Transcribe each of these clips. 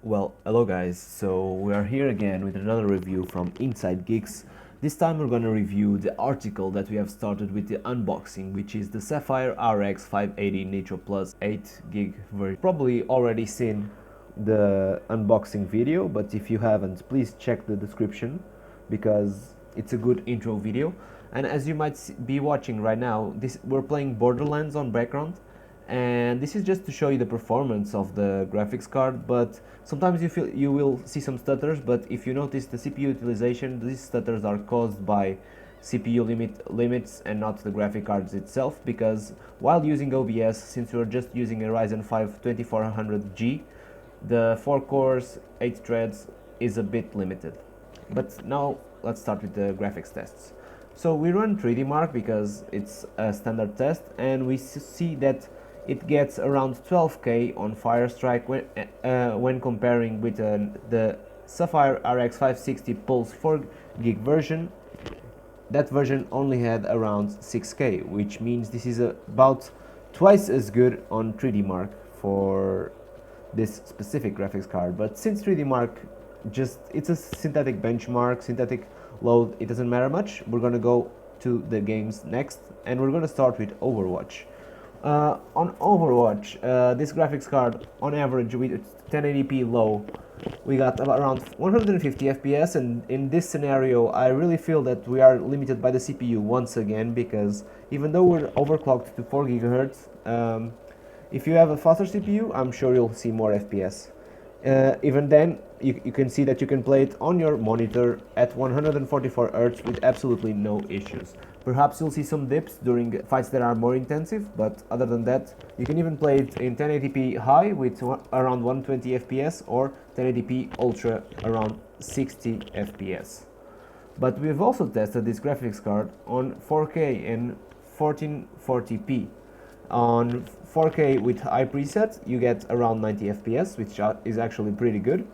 Well, hello guys, so we are here again with another review from Inside Geeks. This time we're gonna review the article that we have started with the unboxing, which is the Sapphire RX580 Nitro Plus 8GB version. Probably already seen the unboxing video, but if you haven't, please check the description because it's a good intro video. And as you might be watching right now, we're playing Borderlands on background, and this is just to show you the performance of the graphics card, but sometimes you will see some stutters. But if you notice the CPU utilization, these stutters are caused by CPU limits and not the graphic cards itself, because while using OBS, since we're just using a Ryzen 5 2400G, the 4 cores 8 threads is a bit limited. But now let's start with the graphics tests. So we run 3D Mark because it's a standard test, and we see that it gets around 12K on Firestrike when comparing with the Sapphire RX560 Pulse 4GB version. That version only had around 6K, which means this is about twice as good on 3D Mark for this specific graphics card. But since 3D Mark it's a synthetic benchmark, synthetic load, it doesn't matter much. We're gonna go to the games next, and we're gonna start with Overwatch. On Overwatch, this graphics card on average with 1080p low, we got around 150 FPS, and in this scenario I really feel that we are limited by the CPU once again, because even though we're overclocked to 4 GHz, if you have a faster CPU, I'm sure you'll see more FPS. Even then, you can see that you can play it on your monitor at 144 Hz with absolutely no issues. Perhaps you'll see some dips during fights that are more intensive, but other than that, you can even play it in 1080p high with around 120 FPS, or 1080p ultra around 60 FPS. But we've also tested this graphics card on 4K and 1440p. On 4K with high preset, you get around 90 FPS, which is actually pretty good,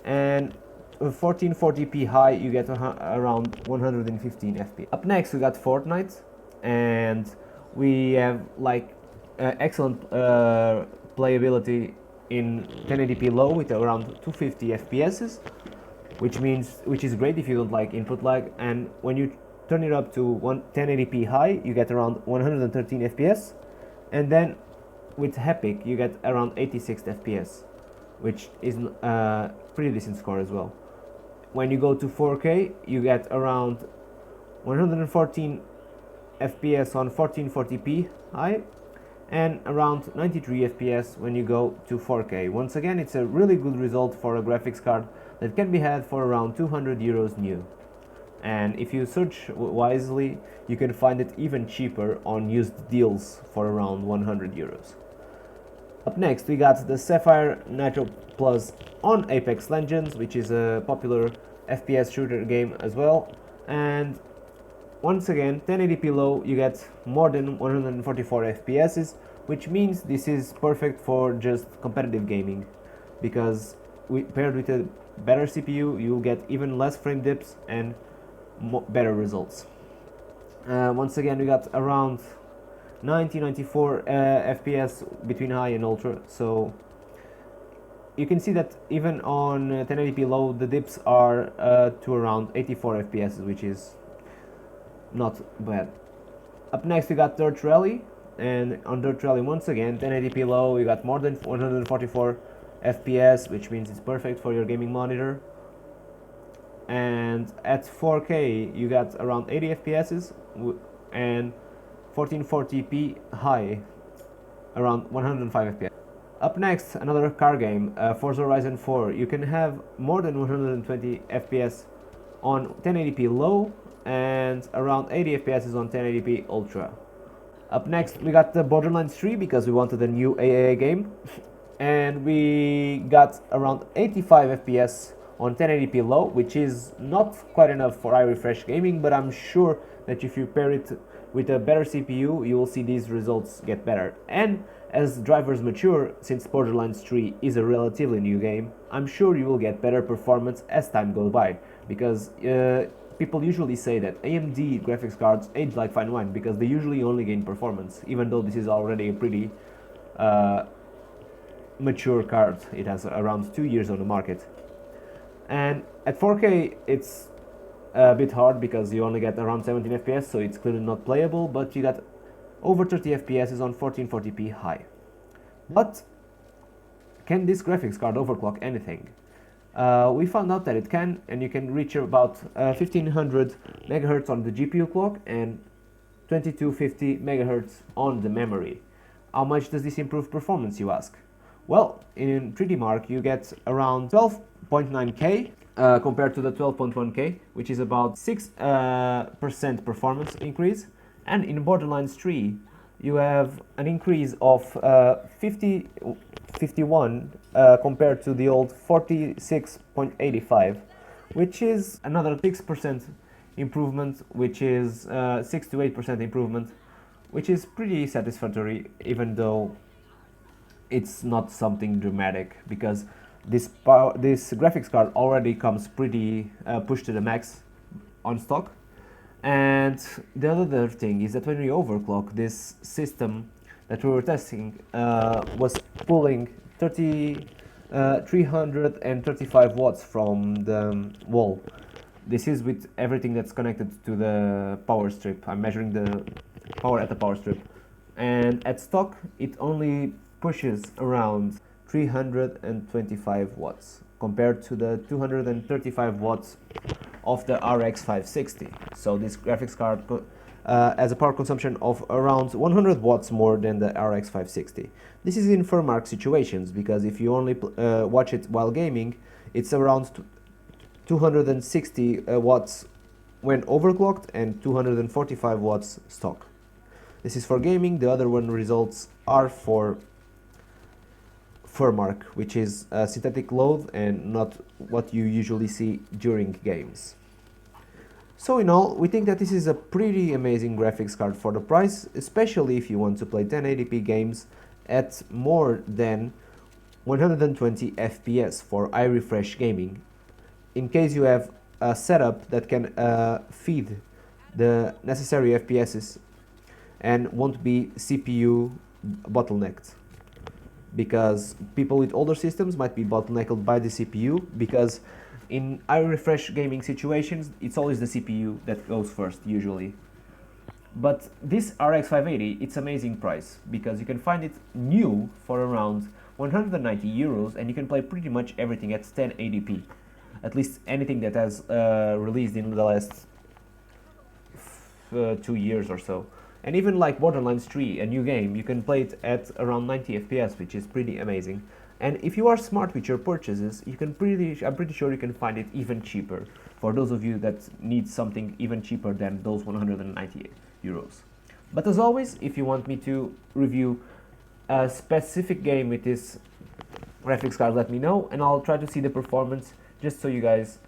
and 1440p high, you get around 115 FPS. Up next we got Fortnite, and we have like excellent playability in 1080p low with around 250 FPS, which is great if you don't like input lag. And when you turn it up to 1080p high, you get around 113 FPS, and then with Epic you get around 86 FPS, which is a pretty decent score as well. When you go to 4K, you get around 114 FPS on 1440p high, and around 93 FPS when you go to 4K. Once again, it's a really good result for a graphics card that can be had for around 200 euros new. And if you search wisely, you can find it even cheaper on used deals for around 100 euros. Up next we got the Sapphire Nitro Plus on Apex Legends, which is a popular FPS shooter game as well. And once again, 1080p low, you get more than 144 FPS, which means this is perfect for just competitive gaming, because paired with a better CPU, you'll get even less frame dips and better results. Once again, we got around 94 FPS between high and ultra, so you can see that even on 1080p low, the dips are to around 84 FPS, which is not bad. Up next we got Dirt Rally, and on Dirt Rally once again 1080p low, you got more than 144 FPS, which means it's perfect for your gaming monitor. And at 4K you got around 80 FPS and 1440p high around 105 FPS. Up next, another car game, Forza Horizon 4. You can have more than 120 FPS on 1080p low and around 80 FPS on 1080p ultra. Up next we got the Borderlands 3, because we wanted a new AAA game, and we got around 85 FPS on 1080p low, which is not quite enough for iRefresh gaming, but I'm sure that if you pair it with a better CPU, you will see these results get better. And as drivers mature, since Borderlands 3 is a relatively new game, I'm sure you will get better performance as time goes by, because people usually say that AMD graphics cards age like fine wine, because they usually only gain performance, even though this is already a pretty mature card. It has around 2 years on the market. And at 4K it's a bit hard because you only get around 17 FPS, so it's clearly not playable, but you got over 30 FPS on 1440p high. But can this graphics card overclock anything? We found out that it can, and you can reach about 1500 MHz on the GPU clock and 2250 MHz on the memory. How much does this improve performance, you ask? Well, in 3D Mark you get around 12.9K compared to the 12.1K, which is about 6% performance increase. And in Borderlands 3 you have an increase of 51 compared to the old 46.85, which is another 6% improvement, which is 6 to 8% improvement, which is pretty satisfactory, even though it's not something dramatic, because this graphics card already comes pretty pushed to the max on stock. And the other thing is that when we overclock, this system that we were testing was pulling 335 watts from the wall. This is with everything that's connected to the power strip. I'm measuring the power at the power strip, and at stock it only pushes around 325 watts compared to the 235 watts of the RX560. So this graphics card has a power consumption of around 100 watts more than the RX560. This is in firm arc situations, because if you only watch it while gaming, it's around 260 watts when overclocked and 245 watts stock. This is for gaming. The other one results are for firm arc, which is a synthetic load and not what you usually see during games. So in all, we think that this is a pretty amazing graphics card for the price, especially if you want to play 1080p games at more than 120 FPS for high refresh gaming, in case you have a setup that can feed the necessary FPSs and won't be CPU bottlenecked. Because people with older systems might be bottlenecked by the CPU, because in high refresh gaming situations it's always the CPU that goes first usually. But this RX580, it's amazing price, because you can find it new for around 190 euros and you can play pretty much everything at 1080p. At least anything that has released in the last 2 years or so. And even like Borderlands 3, a new game, you can play it at around 90 FPS, which is pretty amazing. And if you are smart with your purchases, you can I'm pretty sure you can find it even cheaper, for those of you that need something even cheaper than those 190 euros. But as always, if you want me to review a specific game with this graphics card, let me know, and I'll try to see the performance just so you guys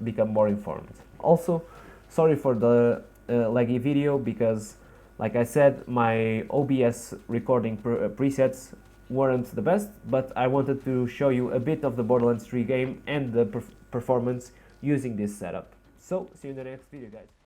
become more informed. Also, sorry for the laggy video, because like I said, my OBS recording presets weren't the best, but I wanted to show you a bit of the Borderlands 3 game and the performance using this setup. So, see you in the next video, guys.